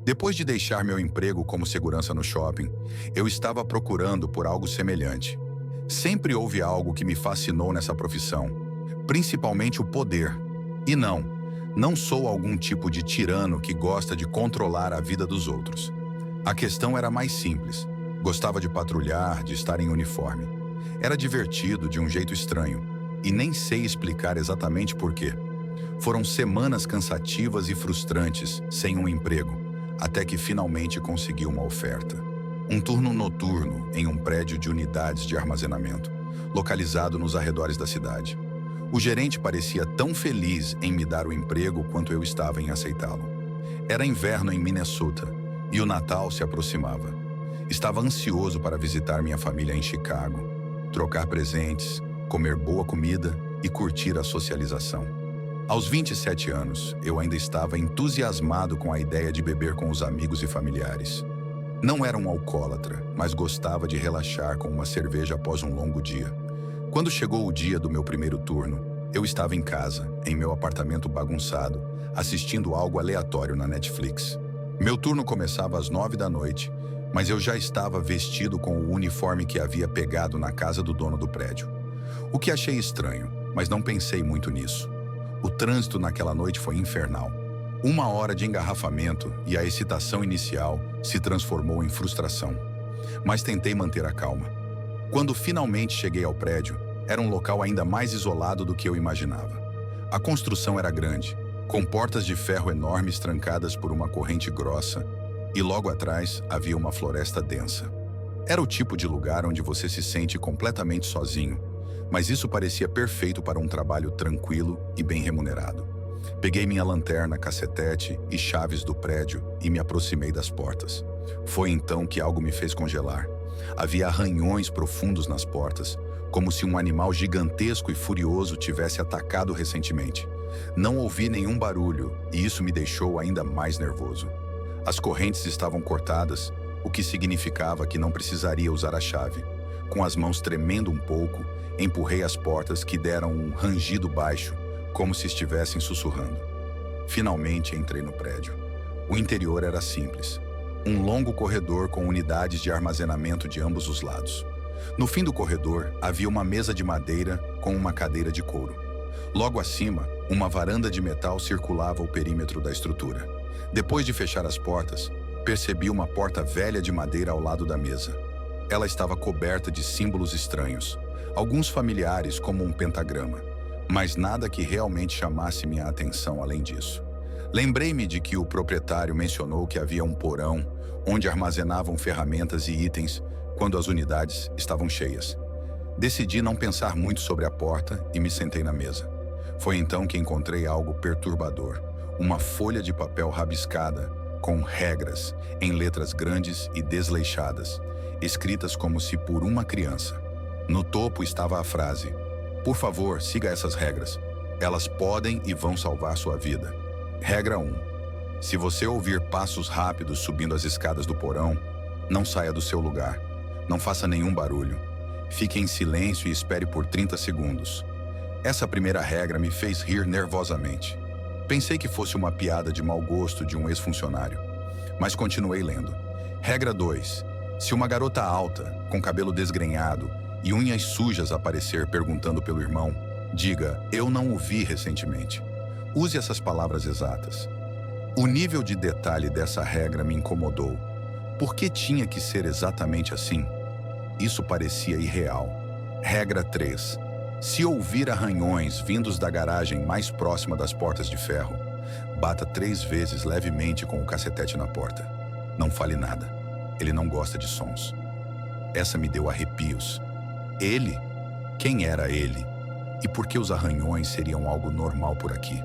Depois de deixar meu emprego como segurança no shopping, eu estava procurando por algo semelhante. Sempre houve algo que me fascinou nessa profissão, principalmente o poder. E não sou algum tipo de tirano que gosta de controlar a vida dos outros. A questão era mais simples. Gostava de patrulhar, de estar em uniforme. Era divertido de um jeito estranho, e nem sei explicar exatamente por quê. Foram semanas cansativas e frustrantes, sem um emprego, até que finalmente consegui uma oferta. Um turno noturno em um prédio de unidades de armazenamento, localizado nos arredores da cidade. O gerente parecia tão feliz em me dar o emprego quanto eu estava em aceitá-lo. Era inverno em Minnesota e o Natal se aproximava. Estava ansioso para visitar minha família em Chicago, trocar presentes, comer boa comida e curtir a socialização. Aos 27 anos, eu ainda estava entusiasmado com a ideia de beber com os amigos e familiares. Não era um alcoólatra, mas gostava de relaxar com uma cerveja após um longo dia. Quando chegou o dia do meu primeiro turno, eu estava em casa, em meu apartamento bagunçado, assistindo algo aleatório na Netflix. Meu turno começava às 9 da noite, mas eu já estava vestido com o uniforme que havia pegado na casa do dono do prédio. O que achei estranho, mas não pensei muito nisso. O trânsito naquela noite foi infernal. 1 hora de engarrafamento e a excitação inicial se transformou em frustração. Mas tentei manter a calma. Quando finalmente cheguei ao prédio, era um local ainda mais isolado do que eu imaginava. A construção era grande, com portas de ferro enormes trancadas por uma corrente grossa, e logo atrás havia uma floresta densa. Era o tipo de lugar onde você se sente completamente sozinho, mas isso parecia perfeito para um trabalho tranquilo e bem remunerado. Peguei minha lanterna, cacetete e chaves do prédio e me aproximei das portas. Foi então que algo me fez congelar. Havia arranhões profundos nas portas, como se um animal gigantesco e furioso tivesse atacado recentemente. Não ouvi nenhum barulho e isso me deixou ainda mais nervoso. As correntes estavam cortadas, o que significava que não precisaria usar a chave. Com as mãos tremendo um pouco, empurrei as portas que deram um rangido baixo, como se estivessem sussurrando. Finalmente entrei no prédio. O interior era simples. Um longo corredor com unidades de armazenamento de ambos os lados. No fim do corredor, havia uma mesa de madeira com uma cadeira de couro. Logo acima, uma varanda de metal circulava o perímetro da estrutura. Depois de fechar as portas, percebi uma porta velha de madeira ao lado da mesa. Ela estava coberta de símbolos estranhos, alguns familiares como um pentagrama, mas nada que realmente chamasse minha atenção além disso. Lembrei-me de que o proprietário mencionou que havia um porão onde armazenavam ferramentas e itens quando as unidades estavam cheias. Decidi não pensar muito sobre a porta e me sentei na mesa. Foi então que encontrei algo perturbador, uma folha de papel rabiscada com regras em letras grandes e desleixadas, escritas como se por uma criança. No topo estava a frase: "Por favor, siga essas regras. Elas podem e vão salvar sua vida. Regra 1. Se você ouvir passos rápidos subindo as escadas do porão, não saia do seu lugar. Não faça nenhum barulho. Fique em silêncio e espere por 30 segundos. Essa primeira regra me fez rir nervosamente. Pensei que fosse uma piada de mau gosto de um ex-funcionário, mas continuei lendo. Regra 2. Se uma garota alta, com cabelo desgrenhado e unhas sujas aparecer perguntando pelo irmão, diga: "Eu não o vi recentemente." Use essas palavras exatas. O nível de detalhe dessa regra me incomodou. Por que tinha que ser exatamente assim? Isso parecia irreal. Regra 3. Se ouvir arranhões vindos da garagem mais próxima das portas de ferro, bata 3 vezes levemente com o cacetete na porta. Não fale nada. Ele não gosta de sons. Essa me deu arrepios. Ele? Quem era ele? E por que os arranhões seriam algo normal por aqui?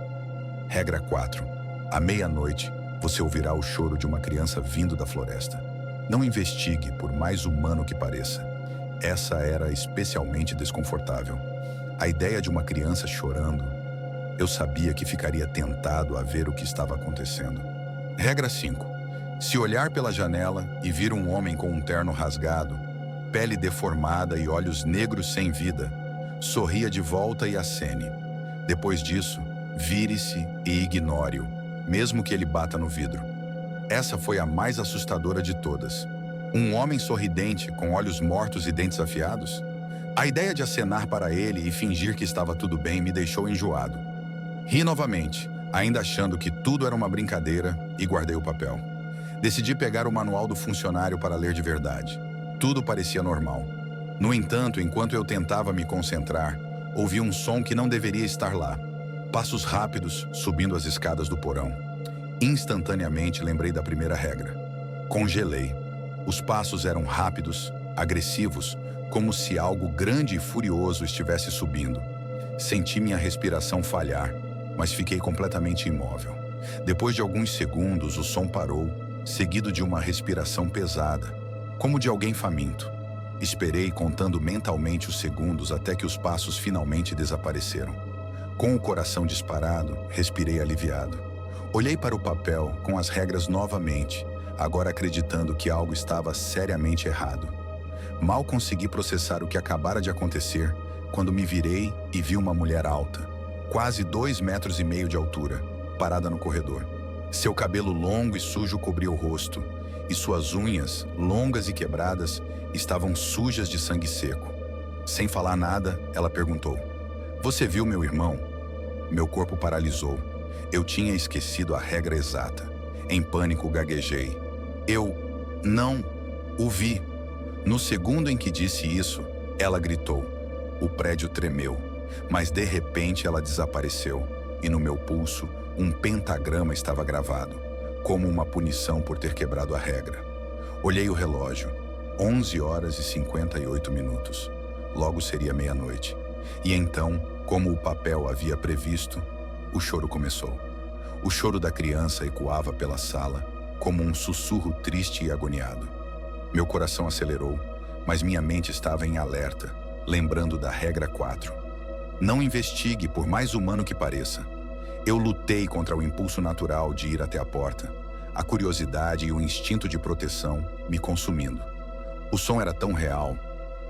Regra 4. À meia-noite, você ouvirá o choro de uma criança vindo da floresta. Não investigue, por mais humano que pareça. Essa era especialmente desconfortável. A ideia de uma criança chorando, eu sabia que ficaria tentado a ver o que estava acontecendo. Regra 5. Se olhar pela janela e vir um homem com um terno rasgado, pele deformada e olhos negros sem vida, sorria de volta e acene. Depois disso, vire-se e ignore-o, mesmo que ele bata no vidro. Essa foi a mais assustadora de todas. Um homem sorridente, com olhos mortos e dentes afiados? A ideia de acenar para ele e fingir que estava tudo bem me deixou enjoado. Ri novamente, ainda achando que tudo era uma brincadeira, e guardei o papel. Decidi pegar o manual do funcionário para ler de verdade. Tudo parecia normal. No entanto, enquanto eu tentava me concentrar, ouvi um som que não deveria estar lá. Passos rápidos subindo as escadas do porão. Instantaneamente lembrei da primeira regra. Congelei. Os passos eram rápidos, agressivos, como se algo grande e furioso estivesse subindo. Senti minha respiração falhar, mas fiquei completamente imóvel. Depois de alguns segundos, o som parou, seguido de uma respiração pesada, como de alguém faminto. Esperei contando mentalmente os segundos até que os passos finalmente desapareceram. Com o coração disparado, respirei aliviado. Olhei para o papel com as regras novamente, agora acreditando que algo estava seriamente errado. Mal consegui processar o que acabara de acontecer quando me virei e vi uma mulher alta, quase 2,5 metros de altura, parada no corredor. Seu cabelo longo e sujo cobria o rosto, e suas unhas, longas e quebradas, estavam sujas de sangue seco. Sem falar nada, ela perguntou: "Você viu meu irmão?" Meu corpo paralisou. Eu tinha esquecido a regra exata. Em pânico, gaguejei. "Eu não o vi." No segundo em que disse isso, ela gritou. O prédio tremeu, mas de repente ela desapareceu, e no meu pulso, um pentagrama estava gravado, como uma punição por ter quebrado a regra. Olhei o relógio. 11h58. Logo seria meia-noite. E então, como o papel havia previsto, o choro começou. O choro da criança ecoava pela sala, como um sussurro triste e agoniado. Meu coração acelerou, mas minha mente estava em alerta, lembrando da regra 4. Não investigue, por mais humano que pareça. Eu lutei contra o impulso natural de ir até a porta, a curiosidade e o instinto de proteção me consumindo. O som era tão real,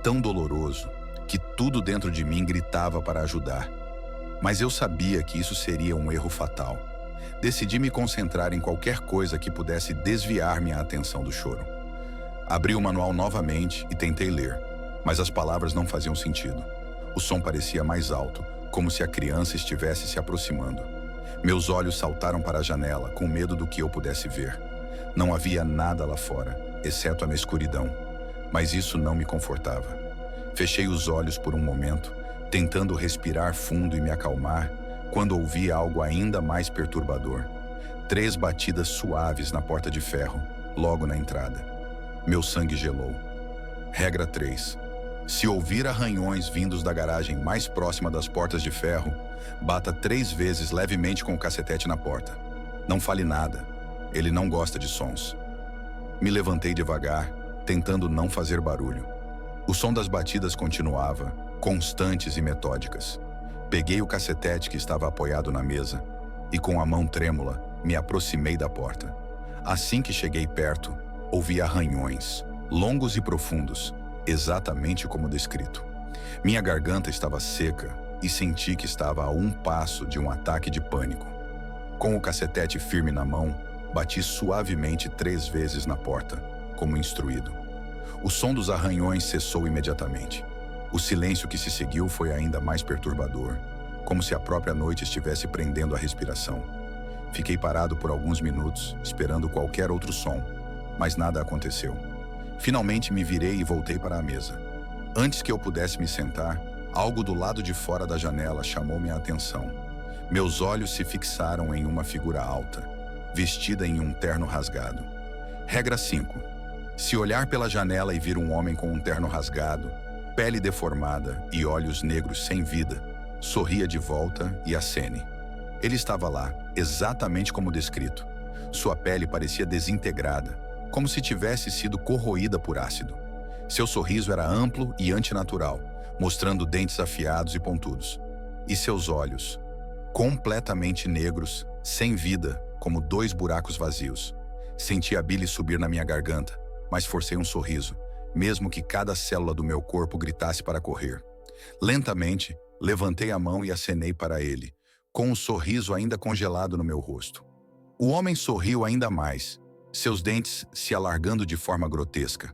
tão doloroso, que tudo dentro de mim gritava para ajudar. Mas eu sabia que isso seria um erro fatal. Decidi me concentrar em qualquer coisa que pudesse desviar minha atenção do choro. Abri o manual novamente e tentei ler, mas as palavras não faziam sentido. O som parecia mais alto, como se a criança estivesse se aproximando. Meus olhos saltaram para a janela, com medo do que eu pudesse ver. Não havia nada lá fora, exceto a escuridão, mas isso não me confortava. Fechei os olhos por um momento, tentando respirar fundo e me acalmar, quando ouvi algo ainda mais perturbador. 3 batidas suaves na porta de ferro, logo na entrada. Meu sangue gelou. Regra 3. Se ouvir arranhões vindos da garagem mais próxima das portas de ferro, bata 3 vezes levemente com o cacetete na porta. Não fale nada. Ele não gosta de sons. Me levantei devagar, tentando não fazer barulho. O som das batidas continuava, constantes e metódicas. Peguei o cacetete que estava apoiado na mesa e, com a mão trêmula, me aproximei da porta. Assim que cheguei perto, ouvi arranhões, longos e profundos, exatamente como descrito. Minha garganta estava seca e senti que estava a um passo de um ataque de pânico. Com o cacetete firme na mão, bati suavemente 3 vezes na porta, como instruído. O som dos arranhões cessou imediatamente. O silêncio que se seguiu foi ainda mais perturbador, como se a própria noite estivesse prendendo a respiração. Fiquei parado por alguns minutos, esperando qualquer outro som, mas nada aconteceu. Finalmente me virei e voltei para a mesa. Antes que eu pudesse me sentar, algo do lado de fora da janela chamou minha atenção. Meus olhos se fixaram em uma figura alta, vestida em um terno rasgado. Regra 5. Se olhar pela janela e vir um homem com um terno rasgado, pele deformada e olhos negros sem vida, sorria de volta e acene. Ele estava lá, exatamente como descrito. Sua pele parecia desintegrada, como se tivesse sido corroída por ácido. Seu sorriso era amplo e antinatural, mostrando dentes afiados e pontudos. E seus olhos, completamente negros, sem vida, como 2 buracos vazios. Senti a bile subir na minha garganta, mas forcei um sorriso, mesmo que cada célula do meu corpo gritasse para correr. Lentamente, levantei a mão e acenei para ele, com um sorriso ainda congelado no meu rosto. O homem sorriu ainda mais, seus dentes se alargando de forma grotesca.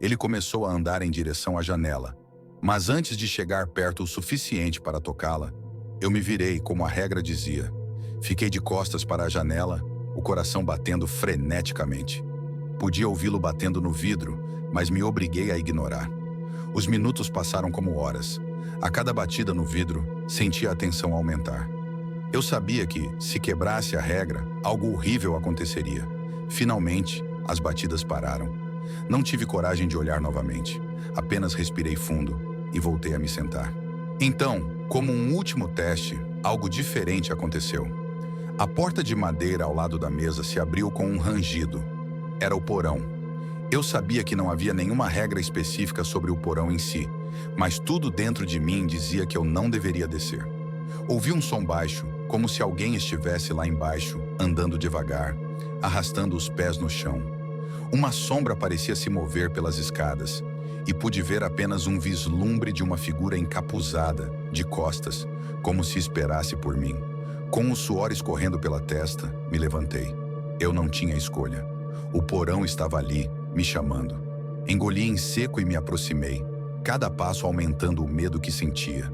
Ele começou a andar em direção à janela, mas antes de chegar perto o suficiente para tocá-la, eu me virei como a regra dizia. Fiquei de costas para a janela, o coração batendo freneticamente. Podia ouvi-lo batendo no vidro, mas me obriguei a ignorar. Os minutos passaram como horas. A cada batida no vidro, sentia a tensão aumentar. Eu sabia que, se quebrasse a regra, algo horrível aconteceria. Finalmente, as batidas pararam. Não tive coragem de olhar novamente. Apenas respirei fundo e voltei a me sentar. Então, como um último teste, algo diferente aconteceu. A porta de madeira ao lado da mesa se abriu com um rangido. Era o porão. Eu sabia que não havia nenhuma regra específica sobre o porão em si, mas tudo dentro de mim dizia que eu não deveria descer. Ouvi um som baixo, como se alguém estivesse lá embaixo, andando devagar, arrastando os pés no chão. Uma sombra parecia se mover pelas escadas, e pude ver apenas um vislumbre de uma figura encapuzada, de costas, como se esperasse por mim. Com o suor escorrendo pela testa, me levantei. Eu não tinha escolha. O porão estava ali, me chamando. Engoli em seco e me aproximei, cada passo aumentando o medo que sentia.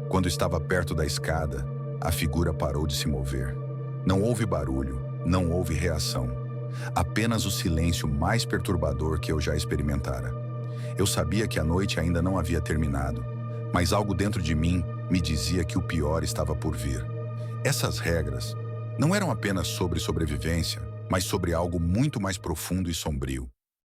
Quando estava perto da escada, a figura parou de se mover. Não houve barulho, não houve reação. Apenas o silêncio mais perturbador que eu já experimentara. Eu sabia que a noite ainda não havia terminado, mas algo dentro de mim me dizia que o pior estava por vir. Essas regras não eram apenas sobre sobrevivência, mas sobre algo muito mais profundo e sombrio.